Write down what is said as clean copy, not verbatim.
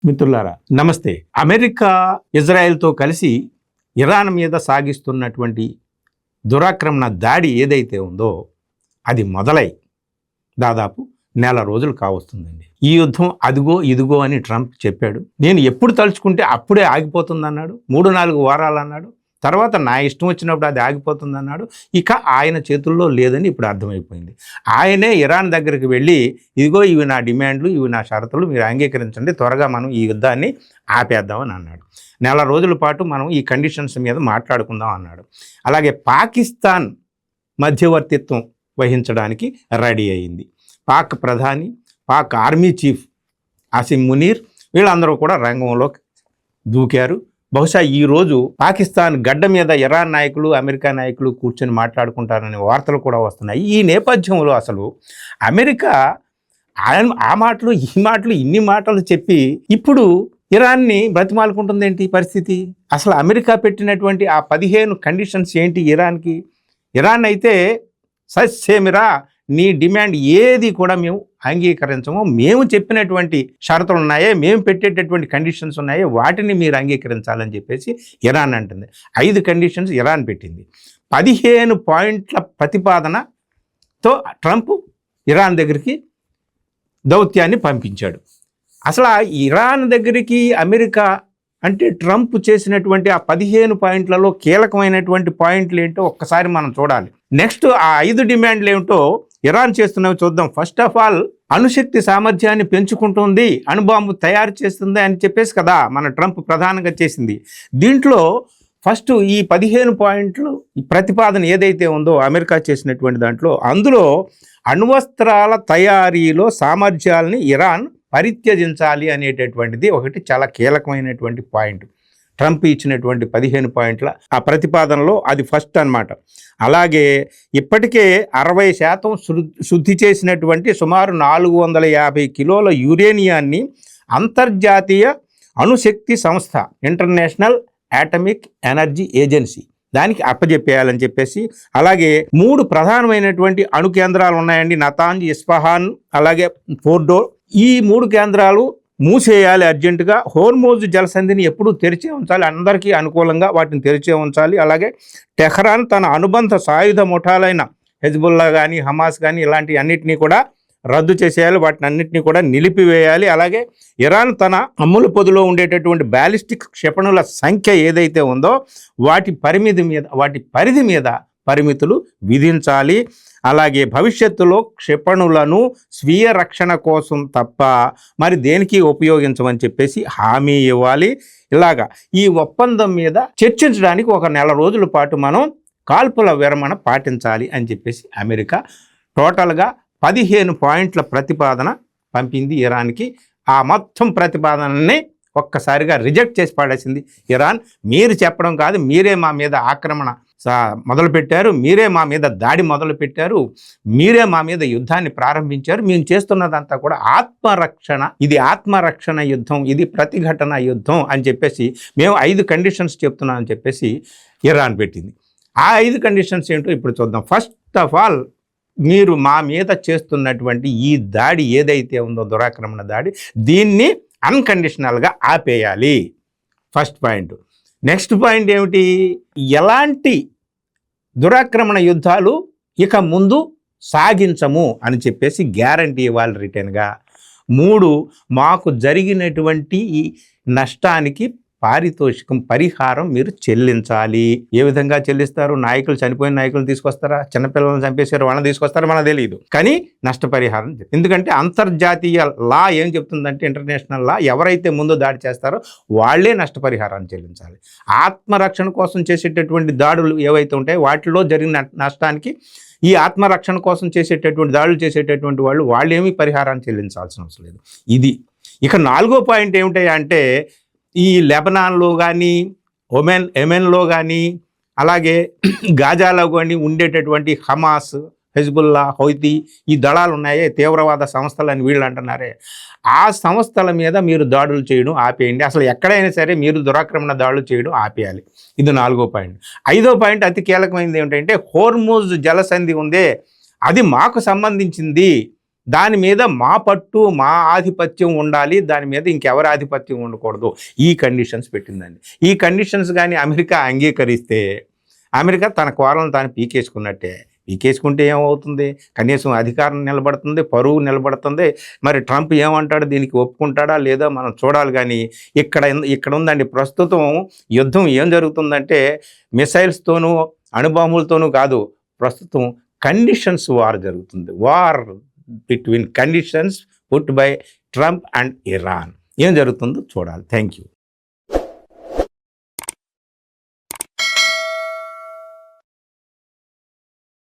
మిత్రులారా నమస్తే. అమెరికా ఇజ్రాయెల్తో కలిసి ఇరాన్ మీద సాగిస్తున్నటువంటి దురాక్రమణ దాడి ఏదైతే ఉందో అది మొదలై దాదాపు నెల రోజులు కావస్తుందండి. ఈ యుద్ధం అదిగో ఇదిగో అని ట్రంప్ చెప్పాడు. నేను ఎప్పుడు తలుచుకుంటే అప్పుడే ఆగిపోతుందన్నాడు. 3-4 వారాలు అన్నాడు. తర్వాత నా ఇష్టం వచ్చినప్పుడు అది ఆగిపోతుందన్నాడు. ఇక ఆయన చేతుల్లో లేదని ఇప్పుడు అర్థమైపోయింది. ఆయనే ఇరాన్ దగ్గరికి వెళ్ళి ఇదిగో ఇవి నా డిమాండ్లు, ఇవి నా షరతులు, మీరు అంగీకరించండి, త్వరగా మనం ఈ యుద్ధాన్ని ఆపేద్దామని అన్నాడు. నెల రోజుల పాటు మనం ఈ కండిషన్స్ మీద మాట్లాడుకుందాం అన్నాడు. అలాగే పాకిస్తాన్ మధ్యవర్తిత్వం వహించడానికి రెడీ అయింది. పాక్ ప్రధాని, పాక్ ఆర్మీ చీఫ్ ఆసిమ్ మునీర్ వీళ్ళందరూ కూడా రంగంలోకి దూకారు. బహుశా ఈరోజు పాకిస్తాన్ గడ్డ మీద ఇరాన్ నాయకులు, అమెరికా నాయకులు కూర్చొని మాట్లాడుకుంటారనే వార్తలు కూడా వస్తున్నాయి. ఈ నేపథ్యంలో అసలు అమెరికా ఆ మాటలు ఈ మాటలు ఇన్ని మాటలు చెప్పి ఇప్పుడు ఇరాన్ని బ్రతిమాలుకుంటుంది ఏంటి పరిస్థితి? అసలు అమెరికా పెట్టినటువంటి ఆ 15 కండిషన్స్ ఏంటి ఇరాన్కి? ఇరాన్ అయితే సస్సేమిరా, నీ డిమాండ్ ఏది కూడా మేము అంగీకరించము, మేము చెప్పినటువంటి షరతులు ఉన్నాయే, మేము పెట్టేటటువంటి కండిషన్స్ ఉన్నాయే, వాటిని మీరు అంగీకరించాలని చెప్పేసి ఇరాన్ అంటుంది. 5 కండిషన్స్ ఇరాన్ పెట్టింది. 15 పాయింట్ల ప్రతిపాదనతో ట్రంప్ ఇరాన్ దగ్గరికి దౌత్యాన్ని పంపించాడు. అసలు ఆ ఇరాన్ దగ్గరికి అమెరికా అంటే ట్రంప్ చేసినటువంటి ఆ 15 పాయింట్లలో కీలకమైనటువంటి పాయింట్లు ఏంటో ఒక్కసారి మనం చూడాలి. నెక్స్ట్ ఆ 5 డిమాండ్లు ఏమిటో ఇరాన్ చేస్తున్నవి చూద్దాం. ఫస్ట్ ఆఫ్ ఆల్ అణుశక్తి సామర్థ్యాన్ని పెంచుకుంటుంది, అణుబాంబు తయారు చేస్తుంది అని చెప్పేసి కదా మన ట్రంప్ ప్రధానంగా చేసింది. దీంట్లో ఫస్ట్ ఈ 15 పాయింట్లు ప్రతిపాదన ఏదైతే ఉందో అమెరికా చేసినటువంటి దాంట్లో, అందులో అణ్వస్త్రాల తయారీలో సామర్థ్యాలని ఇరాన్ పరిత్యజించాలి అనేటటువంటిది ఒకటి చాలా కీలకమైనటువంటి పాయింట్. ట్రంప్ ఇచ్చినటువంటి 15 పాయింట్ల ఆ ప్రతిపాదనలో అది ఫస్ట్ అన్నమాట. అలాగే ఇప్పటికే 60% శుద్ధి చేసినటువంటి సుమారు 450 కిలోల యురేనియాన్ని అంతర్జాతీయ అణుశక్తి సంస్థ ఇంటర్నేషనల్ అటామిక్ ఎనర్జీ ఏజెన్సీ దానికి అప్పజెప్పేయాలని చెప్పేసి, అలాగే 3 ప్రధానమైనటువంటి అణు కేంద్రాలు ఉన్నాయండి, నతాంజ్, ఇస్ఫహాన్, అలాగే ఫోర్డో. ఈ 3 కేంద్రాలు మూసేయాలి అర్జెంటుగా. హోర్మోజ్ జలసంధిని ఎప్పుడూ తెరిచే ఉంచాలి, అందరికీ అనుకూలంగా వాటిని తెరిచే ఉంచాలి. అలాగే టెహ్రాన్ తన అనుబంధ సాయుధ ముఠాలైన హెజ్బుల్లా కానీ, హమాస్ కానీ ఇలాంటి అన్నిటినీ కూడా రద్దు చేసేయాలి, వాటిని అన్నింటినీ కూడా నిలిపివేయాలి. అలాగే ఇరాన్ తన అమ్ముల పొదిలో ఉండేటటువంటి బ్యాలిస్టిక్ క్షిపణుల సంఖ్య ఏదైతే ఉందో వాటి పరిధి మీద పరిమితులు విధించాలి. అలాగే భవిష్యత్తులో క్షిపణులను స్వీయ రక్షణ కోసం తప్ప మరి దేనికి ఉపయోగించమని చెప్పేసి హామీ ఇవ్వాలి. ఇలాగా ఈ ఒప్పందం మీద చర్చించడానికి ఒక నెల రోజుల పాటు మనం కాల్పుల విరమణ పాటించాలి అని చెప్పేసి అమెరికా టోటల్గా 15 పాయింట్ల ప్రతిపాదన పంపింది ఇరాన్కి. ఆ మొత్తం ప్రతిపాదనని ఒక్కసారిగా రిజెక్ట్ చేసి పడేసింది ఇరాన్. మీరు చెప్పడం కాదు, మీరే మా మీద ఆక్రమణ మొదలుపెట్టారు, మీరే మా మీద దాడి మొదలుపెట్టారు, మీరే మా మీద యుద్ధాన్ని ప్రారంభించారు, మేము చేస్తున్నదంతా కూడా ఆత్మరక్షణ, ఇది ఆత్మరక్షణ యుద్ధం, ఇది ప్రతిఘటన యుద్ధం అని చెప్పేసి మేము 5 కండిషన్స్ చెప్తున్నామని చెప్పేసి ఇరాన్ పెట్టింది. ఆ 5 కండిషన్స్ ఏంటో ఇప్పుడు చూద్దాం. ఫస్ట్ ఆఫ్ ఆల్, మీరు మా మీద చేస్తున్నటువంటి ఈ దాడి ఏదైతే ఉందో దురాక్రమణ దాడి, దీన్ని అన్కండిషనల్గా ఆపేయాలి, ఫస్ట్ పాయింట్. నెక్స్ట్ పాయింట్ ఏమిటి? ఎలాంటి దురాక్రమణ యుద్ధాలు ఇక ముందు సాగించము అని చెప్పేసి గ్యారంటీ ఇవ్వాలి రిటర్న్గా. 3, మాకు జరిగినటువంటి ఈ నష్టానికి పారితోషికం, పరిహారం మీరు చెల్లించాలి. ఏ విధంగా చెల్లిస్తారు? చనిపోయిన నాయకులను తీసుకొస్తారా? చిన్నపిల్లలను చంపేశారు వాళ్ళని తీసుకొస్తారా? మనకు తెలియదు. కానీ నష్టపరిహారం, ఎందుకంటే అంతర్జాతీయ లా ఏం చెప్తుందంటే, ఇంటర్నేషనల్ లా, ఎవరైతే ముందు దాడి చేస్తారో వాళ్లే నష్టపరిహారాన్ని చెల్లించాలి. ఆత్మరక్షణ కోసం చేసేటటువంటి దాడులు ఏవైతే ఉంటాయో వాటిలో జరిగిన నష్టానికి ఈ ఆత్మరక్షణ కోసం చేసేటటువంటి దాడులు చేసేటటువంటి వాళ్ళు ఏమీ పరిహారాన్ని చెల్లించాల్సిన అవసరం లేదు. ఇది. ఇక 4వ పాయింట్ ఏమిటాయి అంటే, ఈ లెబనాన్లో కానీ, యెమెన్లో కానీ, అలాగే గాజాలో కానీ ఉండేటటువంటి హమాస్, హెజ్బుల్లా, హౌతీ ఈ దళాలు ఉన్నాయే, తీవ్రవాద సంస్థలని వీళ్ళు అంటున్నారే, ఆ సంస్థల మీద మీరు దాడులు చేయడం ఆపేయండి. అసలు ఎక్కడైనా సరే మీరు దురాక్రమణ దాడులు చేయడం ఆపేయాలి. ఇది 4వ పాయింట్. 5వ పాయింట్ అతి కీలకమైనది ఏమిటంటే, హోర్మోజ్ జలసంధి ఉందే అది మాకు సంబంధించింది, దాని మీద మా పట్టు మా ఆధిపత్యం ఉండాలి, దాని మీద ఇంకెవరి ఆధిపత్యం ఉండకూడదు, ఈ కండిషన్స్ పెట్టిందండి. ఈ కండిషన్స్ కానీ అమెరికా అంగీకరిస్తే అమెరికా తన కోరలను తాను పీకేసుకున్నట్టే. పీకేసుకుంటే ఏమవుతుంది? కనీసం అధికారం నిలబడుతుంది, పరువు నిలబడుతుంది. మరి ట్రంప్ ఏమంటాడు, దీనికి ఒప్పుకుంటాడా లేదా మనం చూడాలి. కానీ ఇక్కడ ఉందండి ప్రస్తుతం యుద్ధం ఏం జరుగుతుందంటే మిసైల్స్తోనూ అణుబాంబులతోనూ కాదు, ప్రస్తుతం కండిషన్స్ వార్ జరుగుతుంది. War between conditions put by Trump and Iran. ఏం జరుగుతుందో చూడాలి. Thank you.